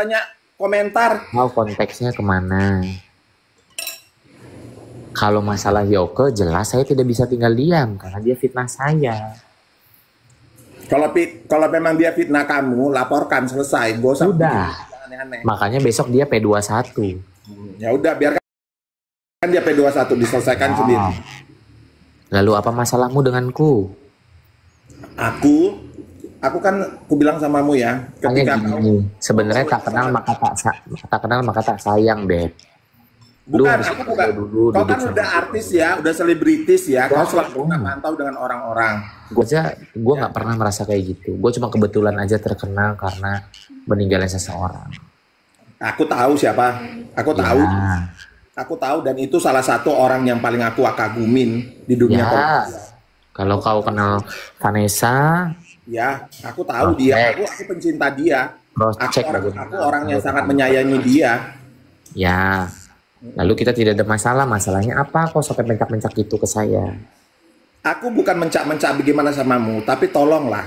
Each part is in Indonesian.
banyak komentar. Mau konteksnya kemana? Kalau masalah Yoko, jelas saya tidak bisa tinggal diam karena dia fitnah saya. Kalau memang dia fitnah kamu, laporkan, selesai. Gak usah Udah. aneh-aneh. Makanya besok dia P21. Ya udah, biarkan dia P21 diselesaikan sendiri. Lalu apa masalahmu denganku? Aku kan bilang samamu ya, ketika gini, sebenarnya tak kenal maka tak sayang, Beb. Bukan, aku bukan. Kau kan udah artis ya, udah selebritis ya. Kau selalu mantau dengan orang-orang. Gue nggak pernah merasa kayak gitu. Gue cuma kebetulan aja terkenal karena meninggalnya seseorang. Aku tahu siapa. Aku tahu. Aku tahu, dan itu salah satu orang yang paling aku kagumin di dunia. Kalau kau kenal Vanessa, ya, aku tahu dia. Aku pencinta dia. Aku orang yang sangat menyayangi dia. Ya. Lalu kita tidak ada masalah. Masalahnya apa? Kok sampai mencak-mencak gitu ke saya? Aku bukan mencak-mencak bagaimana samamu, tapi tolonglah.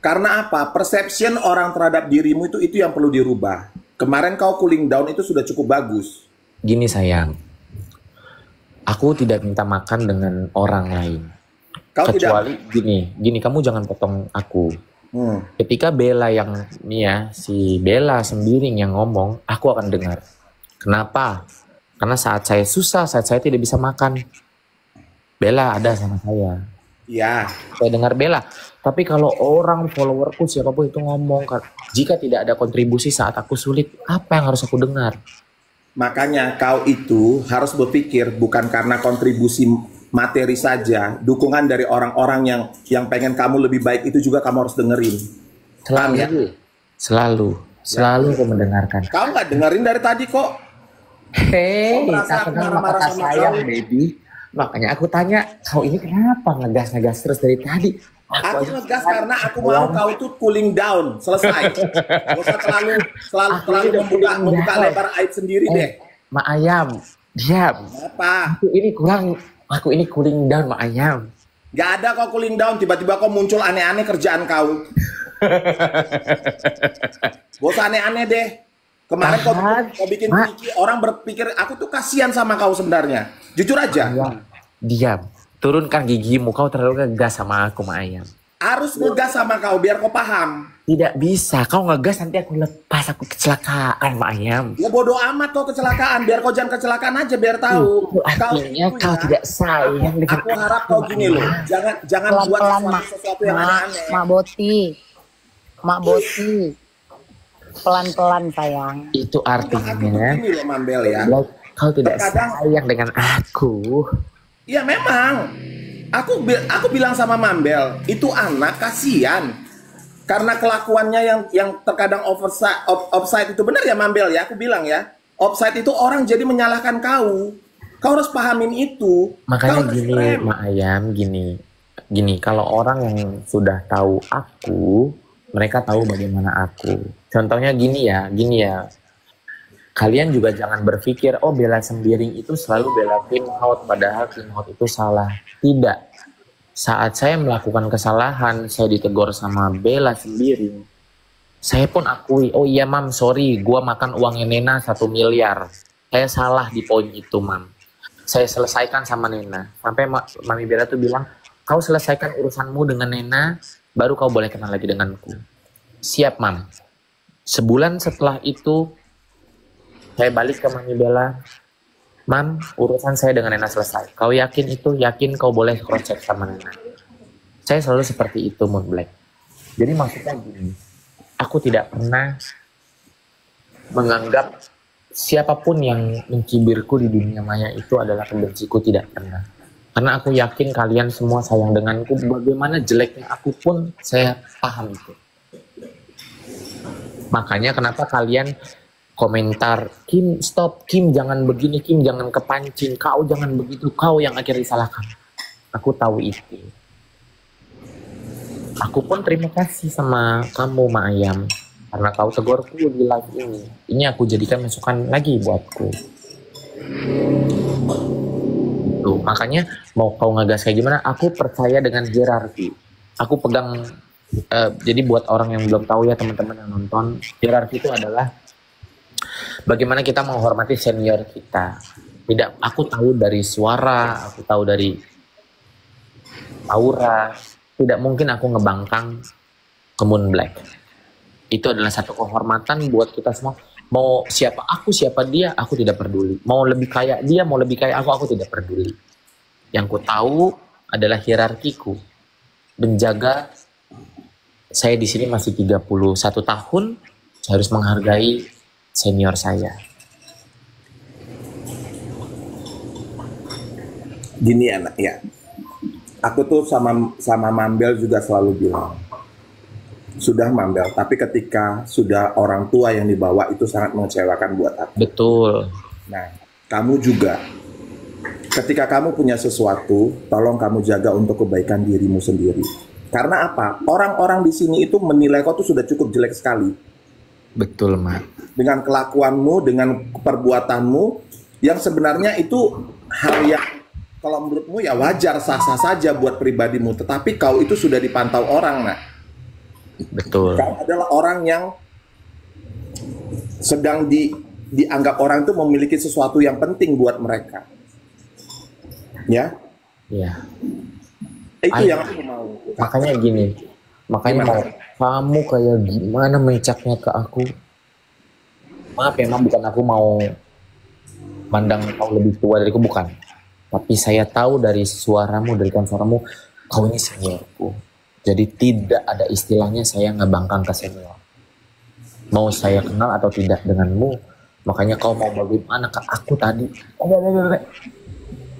Karena apa? Perception orang terhadap dirimu itu yang perlu dirubah. Kemarin kau cooling down itu sudah cukup bagus. Gini sayang, aku tidak minta makan dengan orang lain. Kecuali gini, kamu jangan potong aku. Ketika Bella si Bella Sembiring yang ngomong, aku akan dengar. Kenapa? Karena saat saya susah, saat saya tidak bisa makan, Bella ada sama saya. Iya. Saya dengar Bella. Tapi kalau orang followerku siapapun itu ngomong, jika tidak ada kontribusi saat aku sulit, apa yang harus aku dengar? Makanya kau itu harus berpikir bukan karena kontribusi materi saja, dukungan dari orang-orang yang pengen kamu lebih baik itu juga kamu harus dengerin. Selalu aku mendengarkan. Kau nggak dengerin dari tadi kok. Hei, tak kenal maka tak sayang, baby. Makanya aku tanya, kau ini kenapa ngegas terus dari tadi? Aku ngegas karena aku mau kau tuh cooling down, selesai. Gak usah terlalu membuka lebar aib sendiri deh. Mak Ayam, diam. Apa? Aku ini cooling down, Mak Ayam. Gak ada kau cooling down, tiba-tiba kau muncul aneh-aneh kerjaan kau. Gak usah aneh-aneh deh. Kemarin kau bikin orang berpikir aku tuh kasihan sama kau sebenarnya. Jujur aja. Diam. Turunkan gigimu, kau terlalu ngegas sama aku, Mak Ayam. Harus ngegas sama kau biar kau paham. Tidak bisa, kau ngegas nanti aku lepas, aku kecelakaan, Mak Ayam. Ya bodoh amat kau kecelakaan, biar kau jangan kecelakaan aja biar tahu. Artinya kau tidak sayang dengan aku harap kau gini loh, jangan buat sesuatu yang aneh-aneh. Mak Boti. Pelan-pelan sayang. Itu artinya gini loh Mambel ya. Kau tidak sayang dengan aku. Ya memang. Aku bilang sama Mambel, itu anak kasihan. Karena kelakuannya yang terkadang offside itu benar ya Mambel ya, aku bilang ya. Offside itu orang jadi menyalahkan kau. Kau harus pahamin itu. Makanya gini, Mak Ayam, gini, kalau orang yang sudah tahu aku, mereka tahu bagaimana aku. Contohnya gini ya. Kalian juga jangan berpikir, oh Bella Sembiring itu selalu bela Kim Hot, padahal Kim Hot itu salah. Tidak. Saat saya melakukan kesalahan, saya ditegur sama Bella Sembiring, saya pun akui, oh iya Mam, sorry, gua makan uangnya Nena 1 miliar. Saya salah di poin itu, Mam. Saya selesaikan sama Nena. Sampai Mami Bella tuh bilang, kau selesaikan urusanmu dengan Nena, baru kau boleh kenal lagi denganku. Siap, Mam. Sebulan setelah itu, saya balik ke Mami Bella. Mam, urusan saya dengan Nena selesai. Kau yakin itu? Yakin kau boleh cross-check sama Nena. Saya selalu seperti itu, Moon Black. Jadi maksudnya gini, aku tidak pernah menganggap siapapun yang mencibirku di dunia maya itu adalah pembenciku, tidak pernah. Karena aku yakin kalian semua sayang denganku, bagaimana jeleknya aku pun saya paham itu. Makanya kenapa kalian komentar, Kim stop, Kim jangan begini, Kim jangan kepancing, kau jangan begitu, kau yang akhirnya disalahkan. Aku tahu itu. Aku pun terima kasih sama kamu, Mak Ayam, karena kau tegurku di live ini. Ini aku jadikan masukan lagi buatku. Tuh, makanya mau kau ngegas kayak gimana, aku percaya dengan hierarki. Aku pegang, jadi buat orang yang belum tahu ya teman-teman yang nonton, hierarki itu adalah bagaimana kita menghormati senior kita. Tidak, aku tahu dari suara, aku tahu dari aura, tidak mungkin aku ngebangkang ke Moon Black. Itu adalah satu kehormatan buat kita semua. Mau siapa aku, siapa dia, aku tidak peduli. Mau lebih kaya dia, mau lebih kaya aku tidak peduli. Yang ku tahu adalah hierarkiku. Menjaga saya di sini masih 31 tahun, saya harus menghargai senior saya. Gini anak ya, aku tuh sama Mambel juga selalu bilang, sudah Mambel, tapi ketika sudah orang tua yang dibawa itu sangat mengecewakan buat aku. Betul. Nah, kamu juga, ketika kamu punya sesuatu, tolong kamu jaga untuk kebaikan dirimu sendiri. Karena apa? Orang-orang di sini itu menilai kau tuh sudah cukup jelek sekali. Betul, Mak. Dengan kelakuanmu, dengan perbuatanmu, yang sebenarnya itu hal yang kalau menurutmu ya wajar, sah-sah saja buat pribadimu, tetapi kau itu sudah dipantau orang, nak. Betul. Kau adalah orang yang sedang dianggap orang itu memiliki sesuatu yang penting buat mereka. Ya? Iya. Itu yang aku mau. Makanya gini, makanya mau kamu kayak gimana mencaknya ke aku. Maaf ya, Mam, bukan aku mau mandang kau lebih tua dariku, bukan. Tapi saya tahu dari suaramu, dari suaramu, kau ini seniorku. Jadi tidak ada istilahnya saya ngebangkang ke senior. Mau saya kenal atau tidak denganmu, makanya kau mau bagaimana ke aku tadi.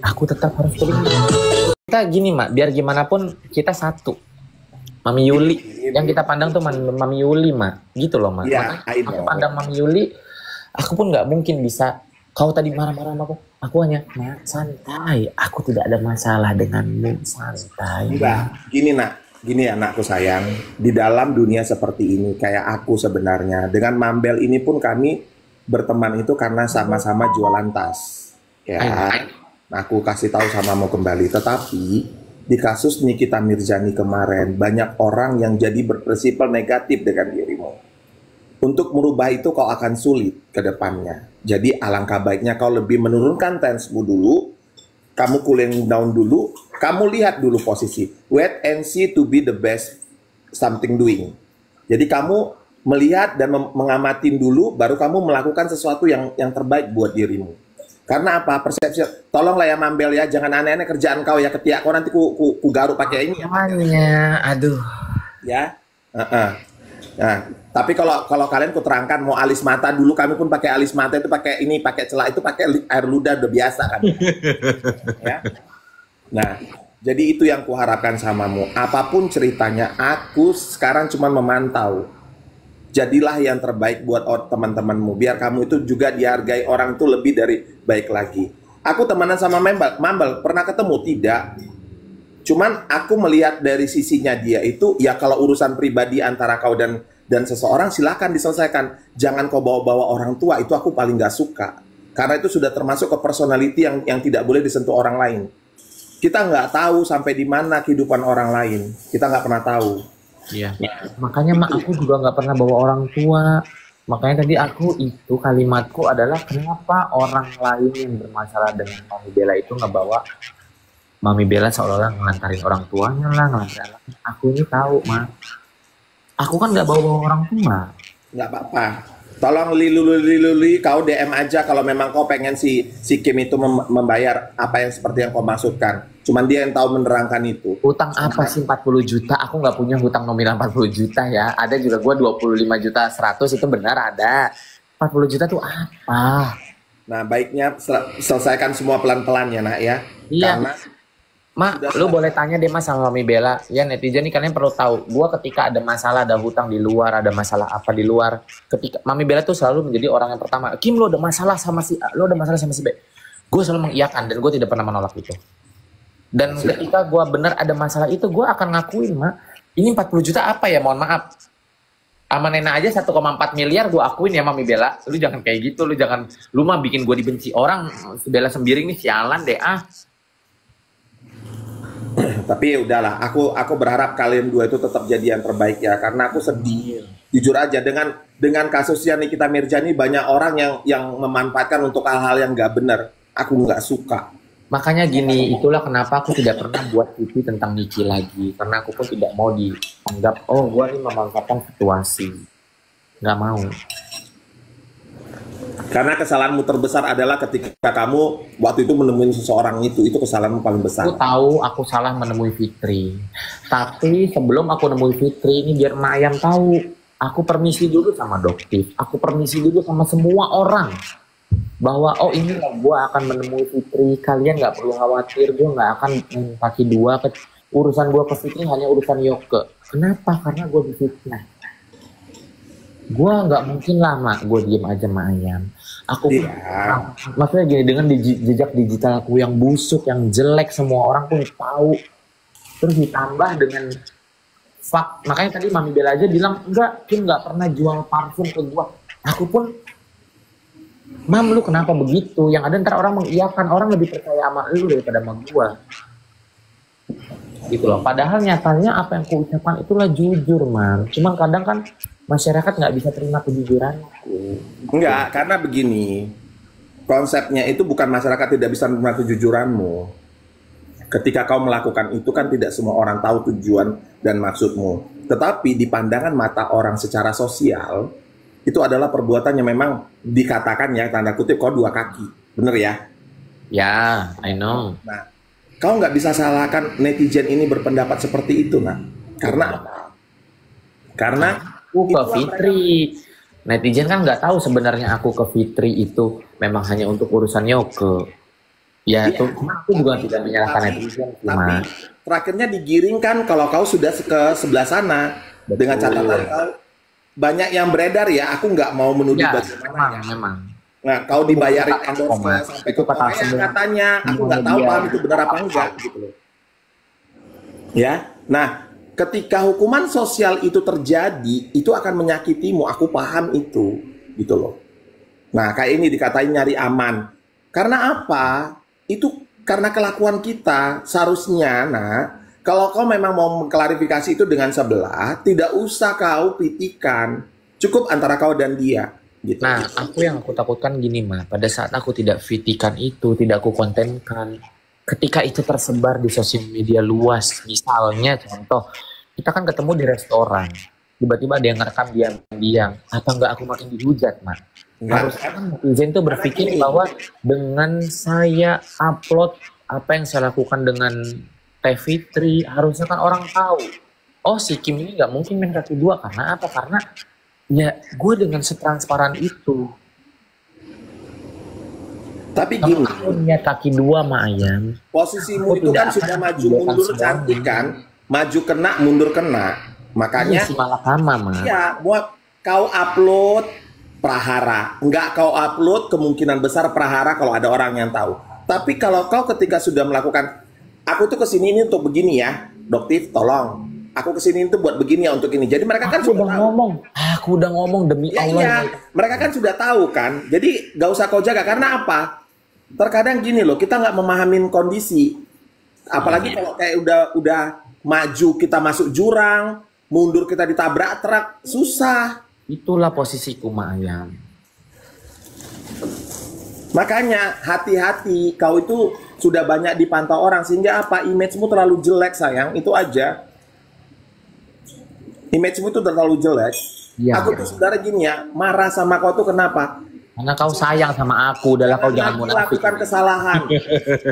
Aku tetap harus terima. Kita gini, Mak, biar gimana pun kita satu. Mami Yuli, yang kita pandang tuh Mami Yuli, Mak. Gitu loh, Mak. Ya, aku pandang Mami Yuli, aku pun nggak mungkin bisa. Kau tadi marah-marah sama aku hanya, Mak, santai. Aku tidak ada masalah denganmu, santai. Enggak, gini anakku sayang. Di dalam dunia seperti ini, kayak aku sebenarnya, dengan Mambel ini pun kami berteman itu karena sama-sama jualan tas. Ya, nah, aku kasih tahu samamu kembali. Tetapi di kasus Nikita Mirzani kemarin, banyak orang yang jadi berprinsipal negatif dengan dirimu. Untuk merubah itu kau akan sulit ke depannya. Jadi alangkah baiknya kau lebih menurunkan tensmu dulu, kamu cooling down dulu, kamu lihat dulu posisi. Wait and see to be the best something doing. Jadi kamu melihat dan mengamatin dulu, baru kamu melakukan sesuatu yang terbaik buat dirimu. Karena apa? Persepsi. Tolonglah ya Mambel ya, jangan aneh-aneh kerjaan kau ya, ketiak kau nanti ku garuk pakai ini. Makanya, aduh. Ya. Nah, tapi kalau kalian kuterangkan mau alis mata dulu, kami pun pakai alis mata itu pakai ini, pakai celak itu pakai air ludah udah biasa kan. Ya. Nah, jadi itu yang kuharapkan samamu. Apapun ceritanya, aku sekarang cuma memantau. Jadilah yang terbaik buat teman-temanmu, biar kamu itu juga dihargai orang itu lebih dari baik lagi. Aku temenan sama Mambel, pernah ketemu? Tidak. Cuman aku melihat dari sisinya dia itu, ya kalau urusan pribadi antara kau dan seseorang silakan diselesaikan. Jangan kau bawa-bawa orang tua, itu aku paling gak suka. Karena itu sudah termasuk ke personality yang tidak boleh disentuh orang lain. Kita nggak tahu sampai di mana kehidupan orang lain. Kita nggak pernah tahu. Iya. Makanya Mak, aku juga nggak pernah bawa orang tua. Makanya tadi aku itu kalimatku adalah kenapa orang lain yang bermasalah dengan Mami Bella itu ngebawa Mami Bella seolah-olah ngelantarin orang tuanya lah, ngelantarin anaknya. Aku ini tahu, Mak. Aku kan nggak bawa orang tua. Nggak apa-apa. Tolong lili, kau DM aja kalau memang kau pengen si Kim itu membayar apa yang seperti yang kau maksudkan. Cuman dia yang tahu menerangkan itu. Hutang apa sih 40 juta? Aku nggak punya hutang nominal 40 juta ya. Ada juga gue 25 juta 100 itu benar ada. 40 juta tuh apa? Nah, baiknya selesaikan semua pelan-pelan ya, Nak ya. Iya. Karena Mak, lu boleh tanya deh Mas sama Mami Bella. Ya netizen nih kalian perlu tahu. Gua ketika ada masalah, ada hutang di luar, ada masalah apa di luar. Ketika Mami Bella tuh selalu menjadi orang yang pertama. Kim, lu ada masalah sama si A, lu ada masalah sama si B. Gue selalu mengiyakan dan gue tidak pernah menolak itu. Dan ketika gue benar ada masalah itu, gue akan ngakuin, Mak. Ini 40 juta apa ya? Mohon maaf. Sama Nena aja 1,4 miliar gue akuin ya Mami Bella. Lu jangan kayak gitu, lu mah bikin gue dibenci orang. Si Bella Sembiring nih sialan deh Tapi ya udahlah, aku berharap kalian dua itu tetap jadi yang terbaik ya, karena aku sedih Jujur aja dengan kasusnya Nikita Mirzani banyak orang yang memanfaatkan untuk hal-hal yang nggak benar. Aku nggak suka. Makanya gini, itulah kenapa aku tidak pernah buat TV tentang Niki lagi. Karena aku pun tidak mau dianggap, oh gua ini memanfaatkan situasi. Nggak mau. Karena kesalahanmu terbesar adalah ketika kamu waktu itu menemui seseorang itu kesalahanmu paling besar. Aku tahu aku salah menemui Fitri. Tapi sebelum aku nemui Fitri ini biar Mak Ayam tahu, aku permisi dulu sama Doktif. Aku permisi dulu sama semua orang. Bahwa oh inilah gue akan menemui Fitri, kalian nggak perlu khawatir, gue nggak akan kaki dua urusan gue ke Fitri hanya urusan Yoke. Kenapa? Karena gue difitnah. Gue nggak mungkin lah Mak, gue diem aja Mak Ayam. Aku maksudnya gini, dengan jejak digital aku yang busuk, yang jelek, semua orang pun tahu. Terus ditambah dengan fak, makanya tadi Mami Bella aja bilang enggak, Kim nggak pernah jual parfum ke gue. Aku pun, Mam lu kenapa begitu? Yang ada ntar orang mengiyakan, orang lebih percaya sama lu daripada sama gue. Gitu loh. Padahal nyatanya apa yang aku ucapkan itulah jujur, Mam. Cuman kadang kan masyarakat nggak bisa terima kejujuranku. Enggak, karena begini. Konsepnya itu bukan masyarakat tidak bisa menerima kejujuranmu. Ketika kau melakukan itu kan tidak semua orang tahu tujuan dan maksudmu. Tetapi di pandangan mata orang secara sosial, itu adalah perbuatan yang memang dikatakan ya, tanda kutip, kau dua kaki. Bener ya? Ya, I know. Nah, kau nggak bisa salahkan netizen ini berpendapat seperti itu, nah. Karena apa? Karena aku ke Fitri. Netizen kan nggak tahu sebenarnya aku ke Fitri itu memang hanya untuk urusan Yoke. Ya, itu aku juga tidak menyalahkan netizen. Tapi terakhirnya digiringkan kalau kau sudah ke sebelah sana. Betul. Dengan catatan kau banyak yang beredar ya. Aku nggak mau menuduh ya, bagaimana. Memang. Nah, kau dibayarin endorse sampai ke katanya. Aku nggak tahu paham itu benar apa enggak gitu loh. Ya, nah. Ketika hukuman sosial itu terjadi, itu akan menyakitimu. Aku paham itu, gitu loh. Nah, kayak ini dikatain nyari aman. Karena apa? Itu karena kelakuan kita. Seharusnya, nah, kalau kau memang mau mengklarifikasi itu dengan sebelah, tidak usah kau pitikan. Cukup antara kau dan dia. Gitu. Nah, yang aku takutkan gini, Ma. Pada saat aku tidak fitikan itu, tidak aku kontenkan, ketika itu tersebar di sosial media luas, misalnya contoh, kita kan ketemu di restoran, tiba-tiba ada yang ngerekam diam-diam, apa enggak aku makin dihujat, Mak? Harusnya kan netizen tuh berpikir bahwa dengan saya upload apa yang saya lakukan dengan Teh Fitri, harusnya kan orang tahu, oh si Kim ini nggak mungkin main kaki dua, karena apa? Karena ya gue dengan setransparan itu. Tapi gini, punya kaki dua, Mak Ayam. Posisimu itu kan sudah maju mundur cantik kan, maju kena mundur kena. Makanya malah sama, Mak. Iya, buat kau upload prahara, enggak kau upload kemungkinan besar prahara kalau ada orang yang tahu. Tapi kalau kau ketika sudah melakukan, aku tuh kesini ini untuk begini ya, Doktif, tolong. Aku kesini itu buat begini ya, untuk ini. Jadi mereka kan sudah ngomong. Aku udah ngomong demi Allah. Iya, mereka kan sudah tahu kan. Jadi gak usah kau jaga. Karena apa? Terkadang gini loh, kita nggak memahamin kondisi. Apalagi kalau kayak udah maju kita masuk jurang, mundur kita ditabrak truk, susah. Itulah posisiku, Mak Ayam. Makanya hati-hati, kau itu sudah banyak dipantau orang sehingga apa? Image-mu terlalu jelek, sayang. Itu aja. Image-mu itu terlalu jelek. Ya, aku tuh sebenarnya gini ya, marah sama kau tuh kenapa? Karena kau sayang sama aku, udahlah kau jangan munafik. Melakukan kesalahan.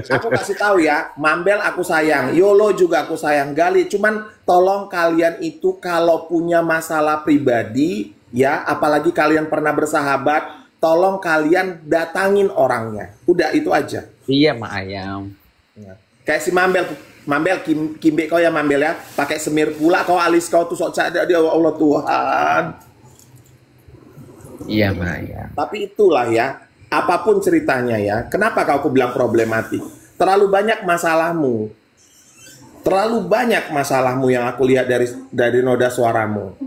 Aku kasih tahu ya, Mambel aku sayang, Yolo juga aku sayang, Gali. Cuman tolong kalian itu kalau punya masalah pribadi, ya, apalagi kalian pernah bersahabat, tolong kalian datangin orangnya. Udah itu aja. Iya, Mak Ayam. Ya. Kayak si Mambel, Kimbe kau ya Mambel ya, pakai semir pula kau alis kau tuh sok cadar dia, Allah Tuhan. Iya, Maya. Tapi itulah ya, apapun ceritanya ya, kenapa kau bilang problematik? Terlalu banyak masalahmu. Terlalu banyak masalahmu yang aku lihat dari noda suaramu.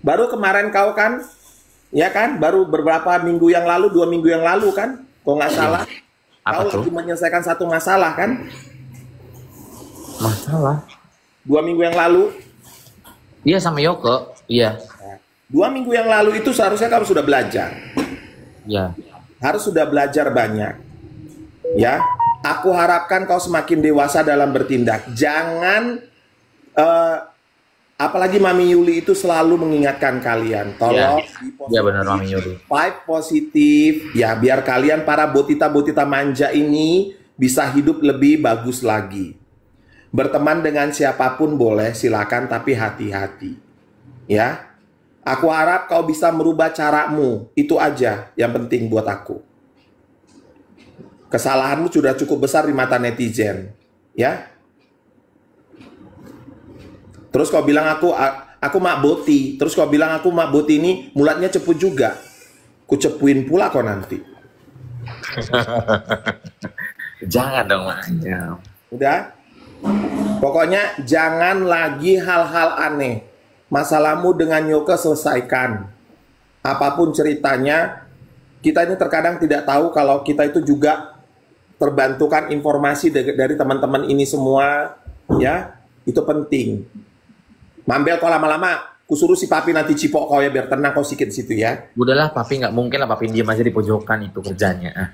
Baru kemarin kau kan, ya kan, baru beberapa minggu yang lalu, 2 minggu yang lalu kan, kau nggak salah. Kau lagi menyelesaikan satu masalah kan? Masalah? 2 minggu yang lalu? Iya, sama Yoko. Iya. 2 2 minggu yang lalu itu seharusnya kamu sudah belajar. Ya. Harus sudah belajar banyak. Ya, aku harapkan kau semakin dewasa dalam bertindak. Jangan apalagi Mami Yuli itu selalu mengingatkan kalian, tolong Ya benar Mami Yuli. vibe positif ya, biar kalian para botita-botita manja ini bisa hidup lebih bagus lagi. Berteman dengan siapapun boleh, silakan, tapi hati-hati. Ya. Aku harap kau bisa merubah caramu. Itu aja yang penting buat aku. Kesalahanmu sudah cukup besar di mata netizen. Ya. Terus kau bilang aku Mak Boti. Terus kau bilang aku Mak Boti ini mulatnya cepu juga. Ku cepuin pula kau nanti. Jangan dong Mak Ayam. Udah? Pokoknya jangan lagi hal-hal aneh. Masalahmu dengan Yoke selesaikan. Apapun ceritanya, kita ini terkadang tidak tahu kalau kita itu juga terbantukan informasi dari teman-teman ini semua. Ya, itu penting. Mambel kau lama-lama, kusuruh si Papi nanti cipok kau ya, biar tenang kau sikit di situ ya. Udahlah Papi, nggak mungkin lah Papi diem aja di pojokan, itu kerjanya.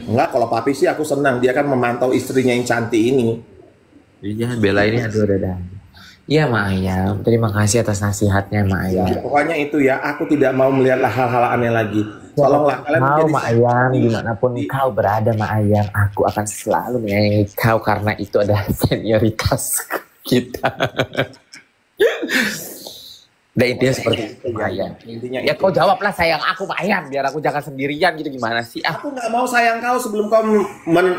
Enggak, kalau Papi sih aku senang, dia kan memantau istrinya yang cantik ini. Iya, Bella ini aduh dah. Iya Mak Ayam, terima kasih atas nasihatnya Mak Ayam. Ya, pokoknya itu ya, aku tidak mau melihat hal-hal aneh lagi. Tolonglah kalian menjadi Mak Ayam, dimanapun kau berada Mak Ayam, aku akan selalu menyayangi kau karena itu adalah senioritas kita. Dan intinya seperti itu Mak Ayam. Intinya Ya itu. kau jawablah sayang aku Mak Ayam, biar aku jangan sendirian gitu, gimana sih? Aku nggak mau sayang kau sebelum kau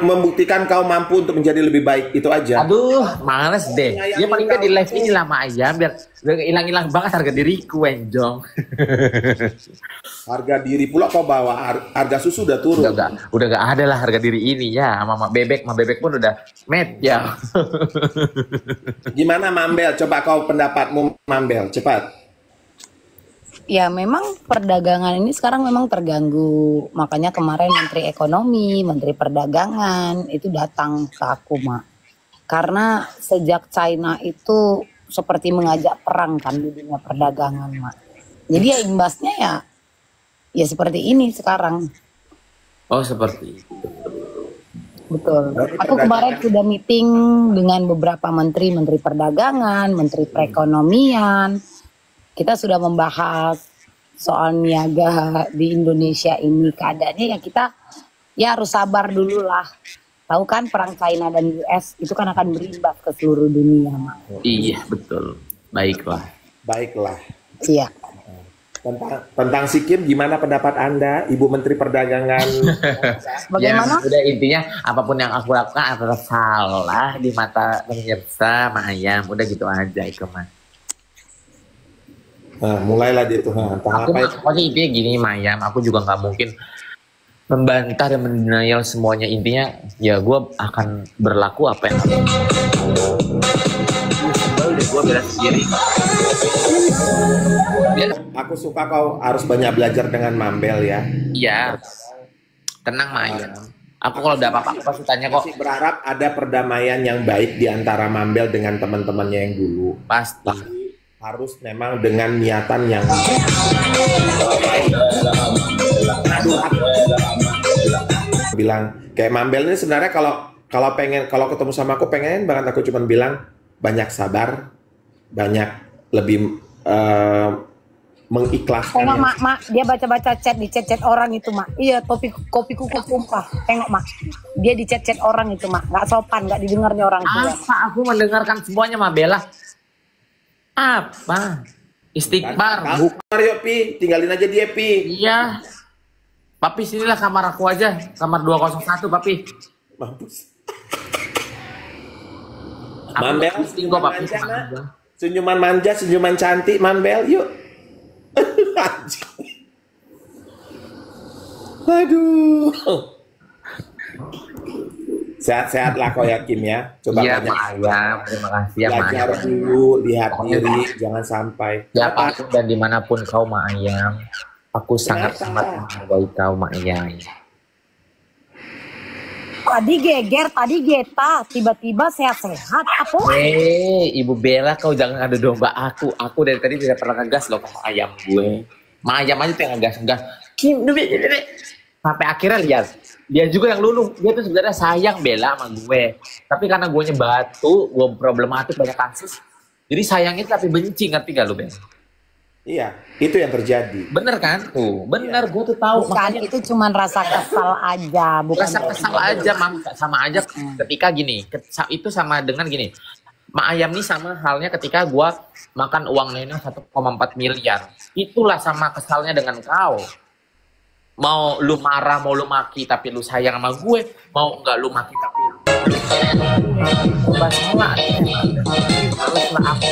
membuktikan kau mampu untuk menjadi lebih baik, itu aja. Aduh, males deh. Dia paling nggak di live ini lah Mak Ayam, biar hilang-hilang banget harga diriku, Enjong. Harga diri pula kau bawa, harga susu udah turun. Udah gak ada lah harga diri ini ya. Sama Mak Bebek pun udah met ya. Gimana Mambel? Coba kau pendapatmu Mambel, cepat. Ya memang perdagangan ini sekarang memang terganggu. Makanya kemarin Menteri Ekonomi, Menteri Perdagangan itu datang ke aku, Mak. Karena sejak China itu seperti mengajak perang kan di dunia perdagangan, Mak. Jadi ya imbasnya ya seperti ini sekarang. Oh seperti itu. Betul. Aku kemarin sudah meeting dengan beberapa menteri perdagangan, menteri perekonomian. Kita sudah membahas soal niaga di Indonesia ini. Keadaannya ya kita ya harus sabar dulu lah. Tahu kan perang China dan US itu kan akan berimbas ke seluruh dunia, Mak. Iya betul. Baiklah. Baiklah. Iya. Tentang Sikkim, gimana pendapat Anda, Ibu Menteri Perdagangan? Bagaimana? Ya, udah intinya apapun yang aku lakukan adalah salah di mata pemirsa Mak Ayam. Udah gitu aja itu Mas. Nah, mulailah dia tuh. Aku pokoknya intinya gini Mak Ayam, aku juga nggak mungkin membantah dan mendenial semuanya. Intinya ya gue akan berlaku apa yang gue bela sendiri. Aku suka kau harus banyak belajar dengan Mambel ya. Iya. Tenang Mak Ayam. Aku kalau udah apa-apa aku pasti tanya kok. Masih berharap ada perdamaian yang baik di antara Mambel dengan teman-temannya yang dulu. Pasti. Harus memang dengan niatan yang bilang kayak Mambel ini sebenarnya kalau ketemu sama aku pengen banget aku cuman bilang banyak sabar, banyak lebih mengikhlaskan. Tengok mak, dia baca chat di chat orang itu Mak. Iya, kopi kuku tumpah. Tengok Mak, dia di chat orang itu Mak. Nggak sopan, nggak didengarnya orang tua. Apa aku mendengarkan semuanya Mak Bella? Apa? Istighfar. Bukan yuk Pi, tinggalin aja dia Pi. Iya. Papi sinilah kamar aku aja, kamar 201 Papi. Mampus. Aku Mambel, tinggal Papi. senyuman manja, senyuman cantik Mambel, yuk. Aduh. Sehat-sehat lah kau yakin ya. Coba Iya banyak Mak Ayam, terima kasih ya Mak belajar Ayam. dulu, lihat diri, jangan sampai. Siapapun dan dimanapun kau Mak Ayam, aku sangat-sangat menghargai kau Mak Ayam. Tadi geger, tadi geta, tiba-tiba sehat-sehat. Apa? Ibu Bella, kau jangan ada domba aku. Aku dari tadi tidak pernah ngegas loh sama ayam gue. Ma ayam aja tuh yang ngegas-ngegas. Sampai akhirnya lihat, dia juga yang luluh. Dia tuh sebenarnya sayang Bella sama gue. Tapi karena gue batu, gue problematik banyak kasus. Jadi sayangnya tapi benci, ngerti gak lu, Ben? Iya, itu yang terjadi. Bener kan tuh? Bener, gue tuh tahu. Bukan, itu cuman rasa kesal aja, bukan Rasa kesal aja, Mam. Sama aja ketika gini. Itu sama dengan gini. Ma ayam nih sama halnya ketika gue makan uang Nena 1,4 miliar. Itulah sama kesalnya dengan kau. Mau lu marah, mau lu maki, tapi lu sayang sama gue. Mau enggak lu maki, tapi lu sayang sama gue. Coba salah. Haruslah aku.